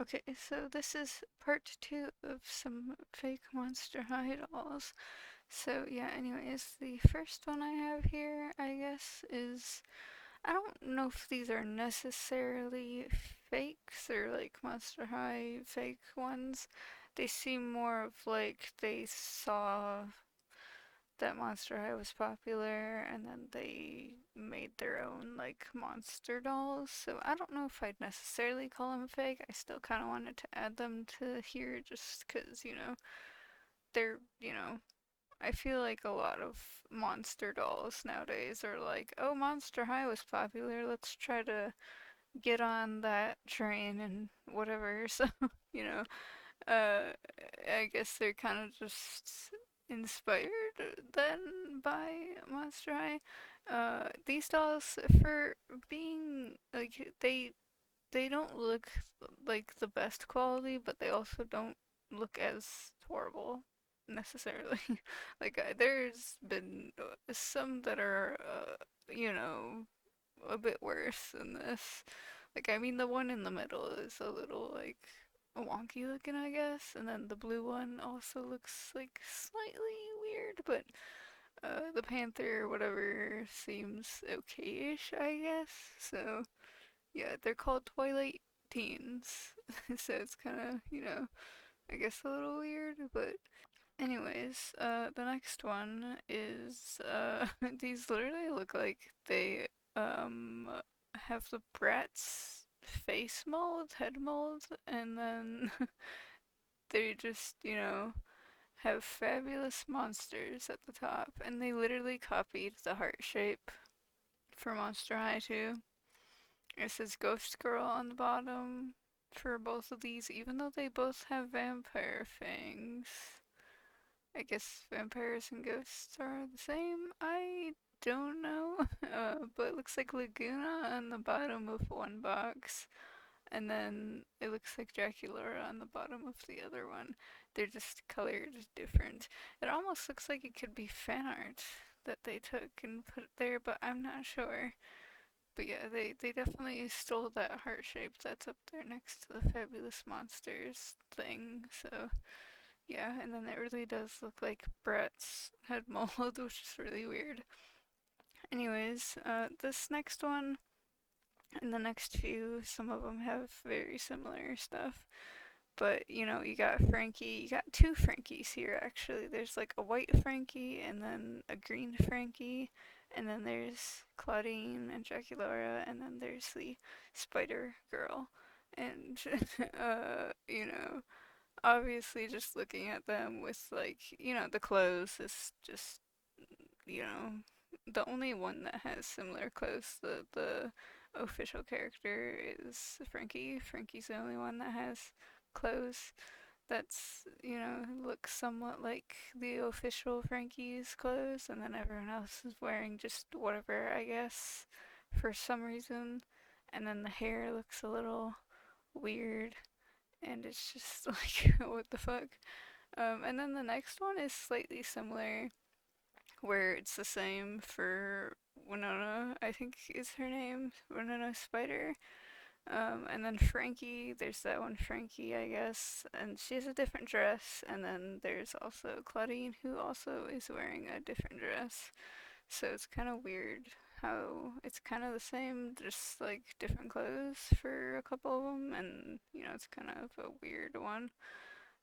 Okay, so this is part two of some fake Monster High dolls. So yeah, anyways, the first one I have here, I guess, is I don't know if these are necessarily fakes or like Monster High fake ones. They seem more of like they saw that Monster High was popular and then they made their own like monster dolls. So I don't know if I'd necessarily call them fake. I still kind of wanted to add them to here just because, they're, I feel like a lot of monster dolls nowadays are like, oh, Monster High was popular. Let's try to get on that train and whatever. So, you know, uh, I guess they're kind of just inspired then by Monster High. These dolls, for being like they don't look like the best quality, but they also don't look as horrible necessarily. Like there's been some that are, you know, a bit worse than this. Like, I mean, the one in the middle is a little, like, wonky looking, I guess, and then the blue one also looks, like, slightly weird, but the panther or whatever seems okay-ish, I guess. So, yeah, they're called Twilight Teens, so it's kind of, I guess a little weird, but anyways, the next one is, these literally look like they, um, have the Bratz face mold, head mold, and then they just, have fabulous monsters at the top, and they literally copied the heart shape for Monster High too. It says Ghost Girl on the bottom for both of these, even though they both have vampire fangs. I guess vampires and ghosts are the same. I don't know. But it looks like Laguna on the bottom of one box, and then it looks like Dracula on the bottom of the other one. They're just colored different. It almost looks like it could be fan art that they took and put there, but I'm not sure. But yeah, they definitely stole that heart shape that's up there next to the Fabulous Monsters thing. So yeah, and then it really does look like Brett's head mold, which is really weird. Anyways, this next one and the next few, some of them have very similar stuff. But, you got Frankie, you got two Frankies here actually. There's like a white Frankie and then a green Frankie. And then there's Claudine and Draculaura, and then there's the Spider Girl. And, obviously just looking at them with like, the clothes is just, you know, the only one that has similar clothes. The official character is Frankie. Frankie's the only one that has clothes that's, looks somewhat like the official Frankie's clothes, and then everyone else is wearing just whatever, I guess, for some reason. And then the hair looks a little weird, and it's just like, what the fuck? And then the next one is slightly similar, where it's the same for Winona, I think is her name, Winona Spider. And then Frankie, there's that one Frankie, I guess, and she has a different dress. And then there's also Claudine, who also is wearing a different dress. So it's kind of weird how it's kind of the same, just like different clothes for a couple of them, and it's kind of a weird one.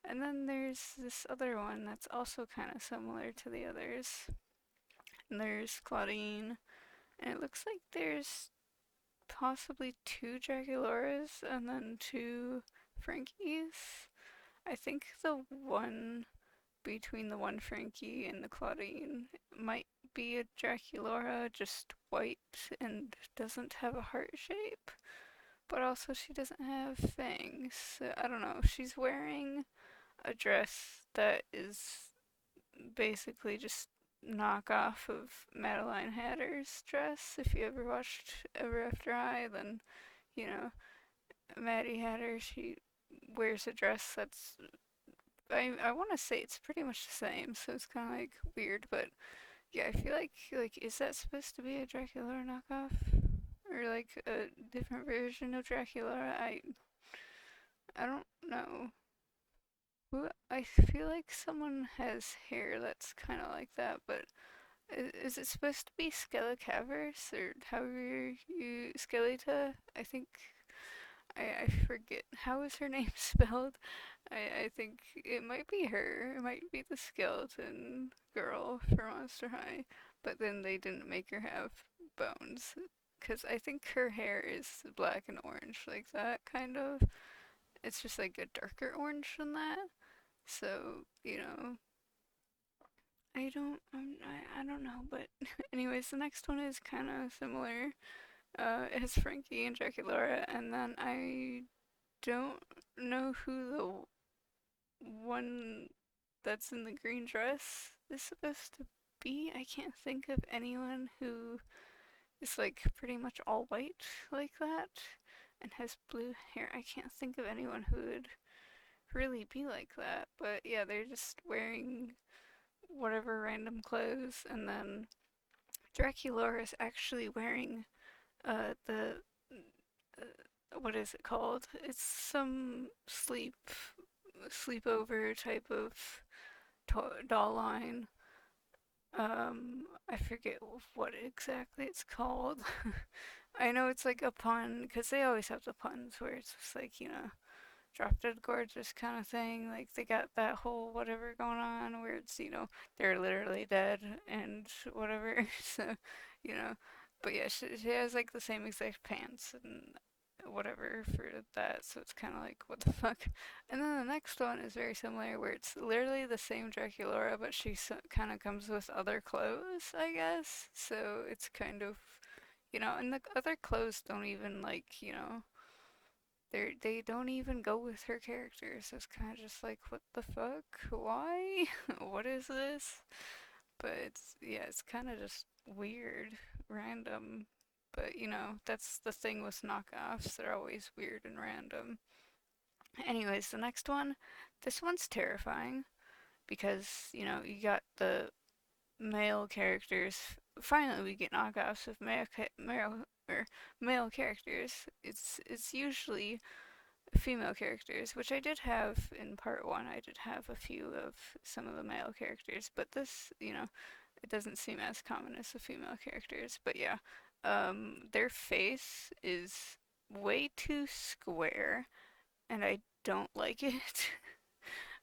And then there's this other one that's also kind of similar to the others. And there's Claudine, and it looks like there's possibly two Dracularas and then two Frankies. I think the one between the one Frankie and the Claudine might be a Draculara, just white and doesn't have a heart shape. But also, she doesn't have fangs. So I don't know. She's wearing a dress that is basically just knockoff of Madeline Hatter's dress. If you ever watched Ever After High, then you know Maddie Hatter. She wears a dress that's I want to say it's pretty much the same, so it's kind of like weird. But yeah, I feel like is that supposed to be a Dracula knockoff or like a different version of Dracula? I don't know. I feel like someone has hair that's kind of like that, but is it supposed to be Skelicavers or however you Skeleta? I think I forget how is her name spelled. I think it might be her. It might be the skeleton girl for Monster High, but then they didn't make her have bones. Because I think her hair is black and orange, like that kind of. It's just like a darker orange than that. So, I don't know, but anyways, the next one is kind of similar. It has Frankie and Jackie Laura, and then I don't know who the one that's in the green dress is supposed to be. I can't think of anyone who is like pretty much all white like that and has blue hair. I can't think of anyone who would really be like that, but yeah, they're just wearing whatever random clothes, and then Draculaura is actually wearing the what is it called? It's some sleepover type of doll line. I forget what exactly it's called. I know it's like a pun because they always have the puns where it's just like drop dead gorgeous kind of thing. Like they got that whole whatever going on where it's, they're literally dead and whatever. So, you know, but yeah, she has like the same exact pants and whatever for that. So it's kind of like, what the fuck? And then the next one is very similar where it's literally the same Draculaura, but she kind of comes with other clothes, I guess. So it's kind of, and the other clothes don't even like, they don't even go with her character, so it's kind of just like, what the fuck? Why? What is this? But yeah, it's kind of just weird, random. But that's the thing with knockoffs, they're always weird and random. Anyways, the next one, this one's terrifying because, you got the male characters. Finally, we get knockoffs of male characters. It's usually female characters, which I did have in part one. I did have a few of some of the male characters, but this, it doesn't seem as common as the female characters. But yeah, their face is way too square, and I don't like it.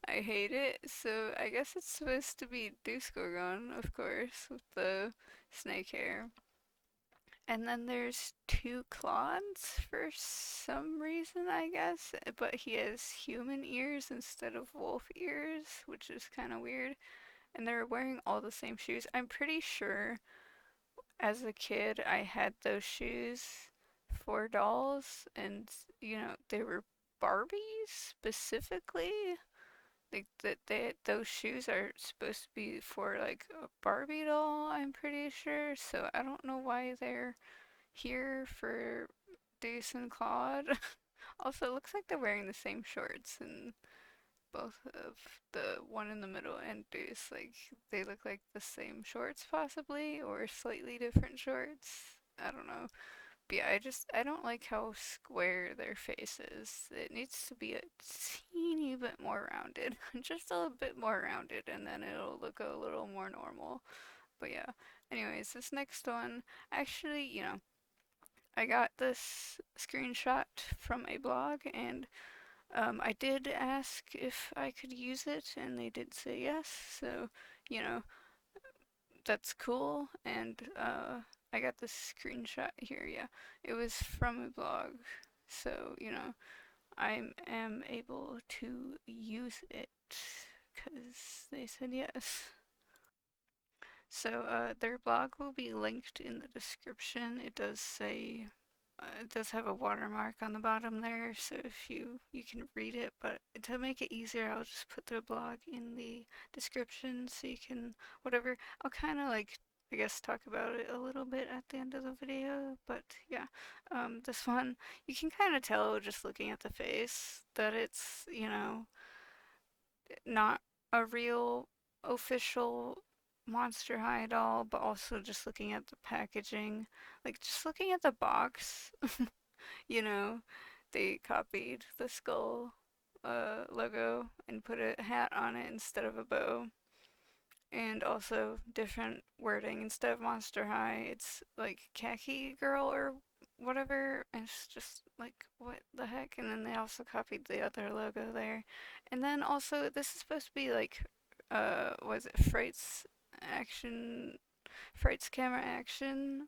I hate it. So I guess it's supposed to be Deuce Gorgon, of course, with the snake hair. And then there's two Claudes for some reason, I guess, but he has human ears instead of wolf ears, which is kind of weird. And they're wearing all the same shoes. I'm pretty sure as a kid I had those shoes for dolls, and they were Barbies specifically. Like those shoes are supposed to be for like a Barbie doll, I'm pretty sure. So I don't know why they're here for Deuce and Claude. Also, it looks like they're wearing the same shorts in both of the one in the middle and Deuce. Like, they look like the same shorts, possibly, or slightly different shorts. I don't know. But yeah, I don't like how square their face is. It needs to be a teeny bit more rounded. Just a little bit more rounded, and then it'll look a little more normal. But yeah, anyways, this next one, actually, I got this screenshot from a blog, and I did ask if I could use it, and they did say yes. So, you know, that's cool. And I got this screenshot here. Yeah, it was from a blog. So, I am able to use it because they said yes. So their blog will be linked in the description. It does say it does have a watermark on the bottom there, so if you can read it, but to make it easier, I'll just put the blog in the description so you can whatever. I'll kind of like I guess talk about it a little bit at the end of the video, but yeah, this one you can kind of tell just looking at the face that it's not a real official Monster High doll, but also just looking at the packaging, like just looking at the box, you know, they copied the skull logo and put a hat on it instead of a bow. And also different wording. Instead of Monster High, it's like Khaki Girl or whatever. And it's just like, what the heck? And then they also copied the other logo there. And then also, this is supposed to be like, was it Fright's camera action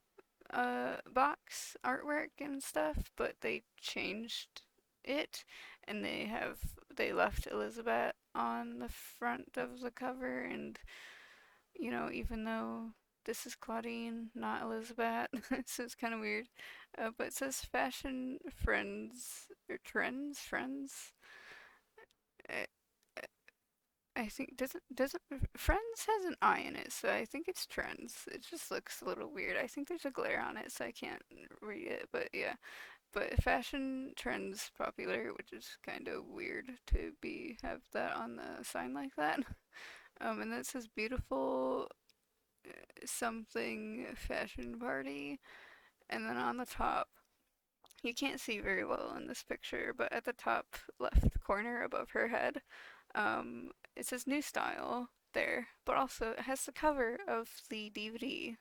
box artwork and stuff, but they changed it and they left Elizabeth on the front of the cover, and even though this is Claudine, not Elizabeth, so it's kind of weird. But it says fashion friends or trends friends. I, I think doesn't friends has an I in it, so I think it's trends. It just looks a little weird. I think there's a glare on it, so I can't read it. But yeah, but fashion trends popular, which is kind of weird to be have that on the sign like that. And then it says beautiful something fashion party. And then on the top, you can't see very well in this picture, but at the top left corner above her head, it says new style there, but also it has the cover of the DVD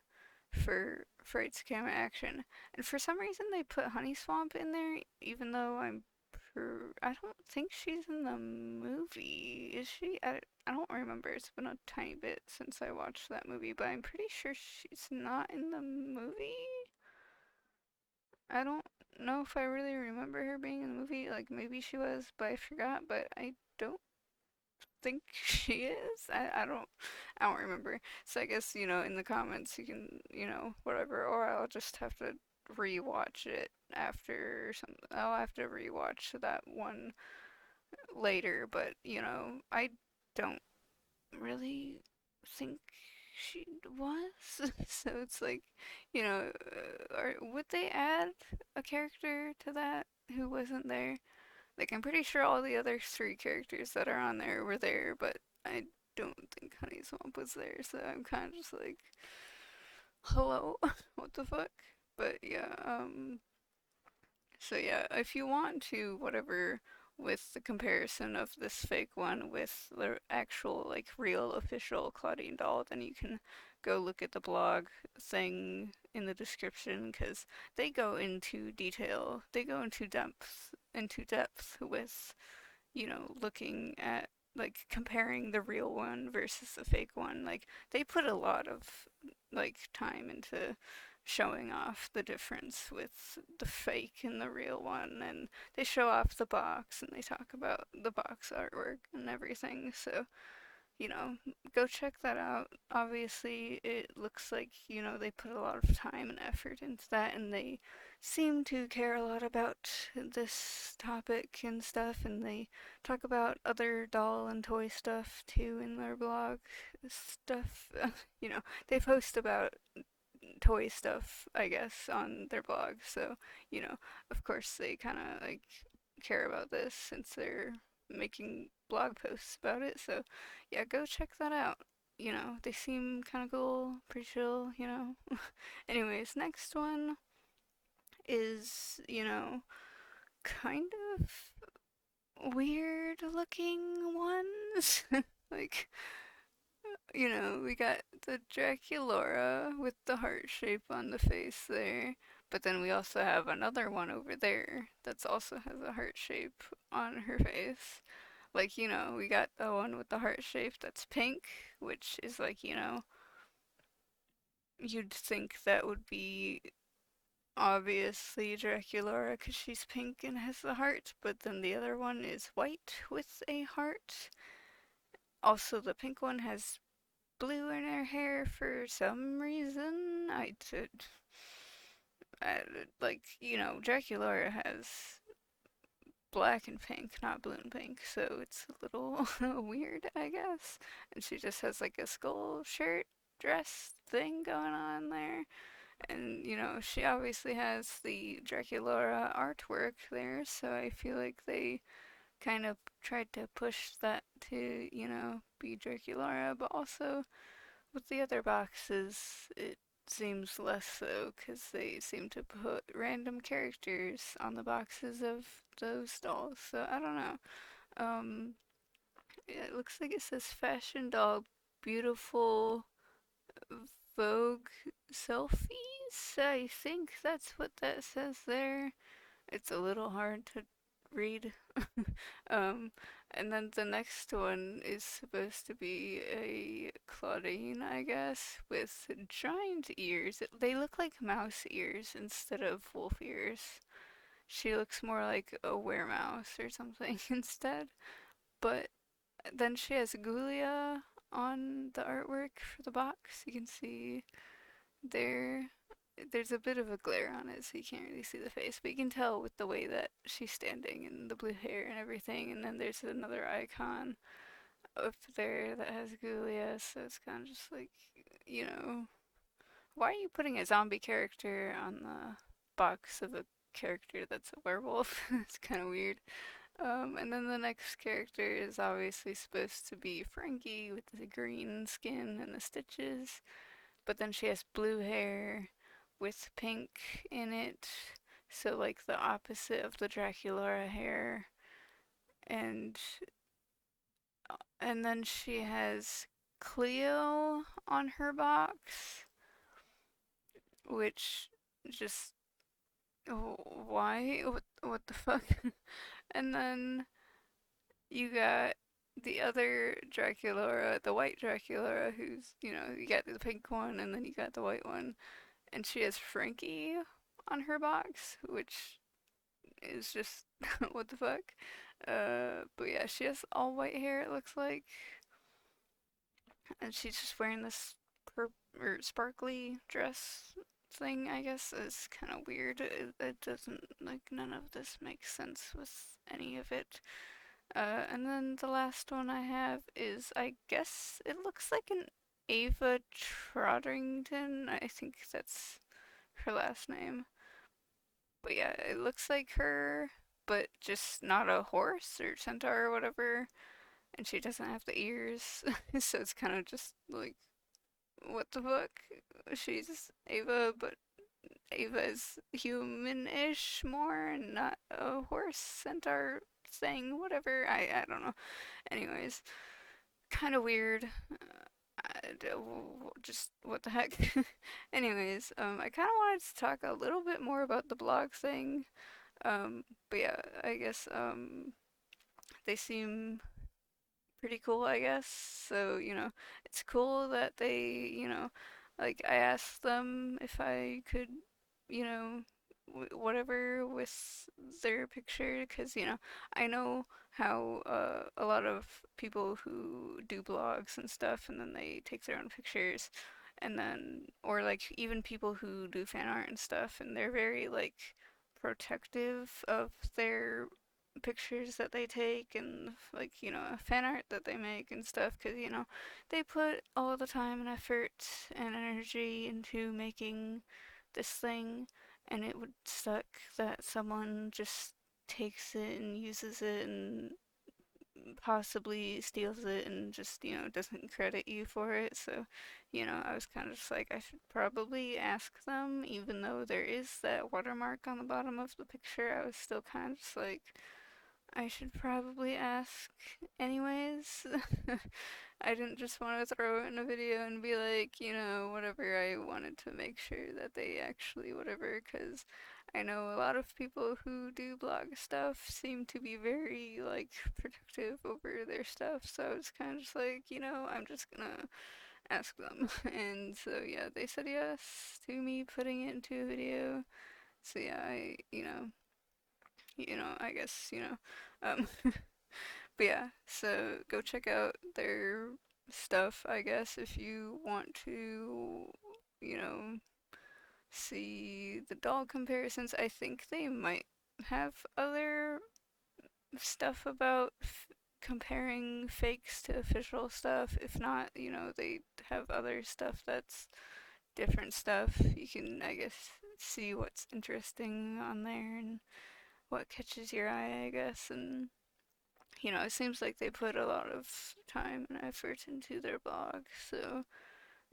for Fright's Camera Action. And for some reason they put Honey Swamp in there, even though I don't think she's in the movie. Is she? I don't remember. It's been a tiny bit since I watched that movie, but I'm pretty sure she's not in the movie. I don't know if I really remember her being in the movie. Like maybe she was, but I forgot. But I don't think she is. I don't remember. So I guess, in the comments you can, whatever, or I'll just have to rewatch it after some I'll have to rewatch that one later, but I don't really think she was. So it's like, would they add a character to that who wasn't there? Like, I'm pretty sure all the other three characters that are on there were there, but I don't think Honey Swamp was there, so I'm kind of just like, hello, what the fuck? But yeah, so yeah, if you want to, whatever, with the comparison of this fake one with the actual, like, real official Claudine doll, then you can go look at the blog thing in the description because they go into detail, they go into depth with looking at like comparing the real one versus the fake one. Like they put a lot of like time into showing off the difference with the fake and the real one, and they show off the box and they talk about the box artwork and everything. So you know, go check that out. Obviously, it looks like, they put a lot of time and effort into that, and they seem to care a lot about this topic and stuff, and they talk about other doll and toy stuff too in their blog stuff. They post about toy stuff, I guess, on their blog, so, of course they kind of like care about this since they're making blog posts about it. So, yeah, go check that out. They seem kind of cool, pretty chill. Anyways, next one is, kind of weird looking ones. Like, we got the Draculaura with the heart shape on the face there. But then we also have another one over there that's also has a heart shape on her face. Like, we got the one with the heart shape that's pink, which is like, you'd think that would be obviously Draculaura because she's pink and has the heart, but then the other one is white with a heart. Also, the pink one has blue in her hair for some reason. Like, Draculaura has black and pink, not blue and pink, so it's a little weird, I guess. And she just has like a skull shirt dress thing going on there. And, she obviously has the Draculaura artwork there, so I feel like they kind of tried to push that to, be Draculaura, but also with the other boxes, it seems less so because they seem to put random characters on the boxes of those dolls. So I don't know. Um, yeah, it looks like it says fashion doll, beautiful Vogue selfies. I think that's what that says there. It's a little hard to read. Um, and then the next one is supposed to be a Claudine, I guess, with giant ears. They look like mouse ears instead of wolf ears. She looks more like a weremouse or something instead. But then she has Gulia on the artwork for the box. You can see there. There's a bit of a glare on it, so you can't really see the face, but you can tell with the way that she's standing and the blue hair and everything. And then there's another icon up there that has Gulia, so it's kind of just like, you know, why are you putting a zombie character on the box of a character that's a werewolf? It's kind of weird. And then the next character is obviously supposed to be Frankie with the green skin and the stitches, but then she has blue hair with pink in it, so like the opposite of the Draculaura hair. And and then she has Cleo on her box, which just why? What the fuck? And then you got the other Draculaura, the white Draculaura, who's, you got the pink one and then you got the white one. And she has Frankie on her box, which is just what the fuck. But yeah, she has all white hair, it looks like. And she's just wearing this or sparkly dress thing, I guess. Is kind of weird. It doesn't, like, none of this makes sense with any of it. And then the last one I have is, I guess it looks like an Ava Trottington. I think that's her last name. But yeah, it looks like her, but just not a horse or centaur or whatever. And she doesn't have the ears. So it's kind of just like, what the fuck? She's Ava, but Ava is human-ish more and not a horse centaur thing, whatever. I don't know. Anyways, kind of weird. Just what the heck. Anyways, I kind of wanted to talk a little bit more about the blog thing. But yeah, I guess they seem pretty cool, I guess. So, it's cool that they, like I asked them if I could, you know, whatever with their picture, because, I know how a lot of people who do blogs and stuff and then they take their own pictures and then, or like even people who do fan art and stuff, and they're very like protective of their pictures that they take and like fan art that they make and stuff because they put all the time and effort and energy into making this thing, and it would suck that someone just takes it and uses it and possibly steals it and just doesn't credit you for it. So I was kind of just like, I should probably ask them, even though there is that watermark on the bottom of the picture. I was still kind of just like, I should probably ask anyways. I didn't just want to throw it in a video and be like, whatever. I wanted to make sure that they actually whatever, because I know a lot of people who do blog stuff seem to be very, like, protective over their stuff. So I was kind of just like, I'm just gonna ask them. And so, yeah, they said yes to me putting it into a video. So, yeah, I guess, um, but yeah, so go check out their stuff, I guess, if you want to, you know, see the doll comparisons. I think they might have other stuff about comparing fakes to official stuff. If not, they have other stuff that's different stuff. You can, I guess, see what's interesting on there and what catches your eye, I guess. And it seems like they put a lot of time and effort into their blog, so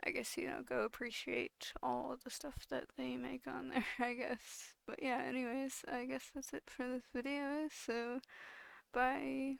I guess, go appreciate all the stuff that they make on there, I guess. But yeah, anyways, I guess that's it for this video. So, bye.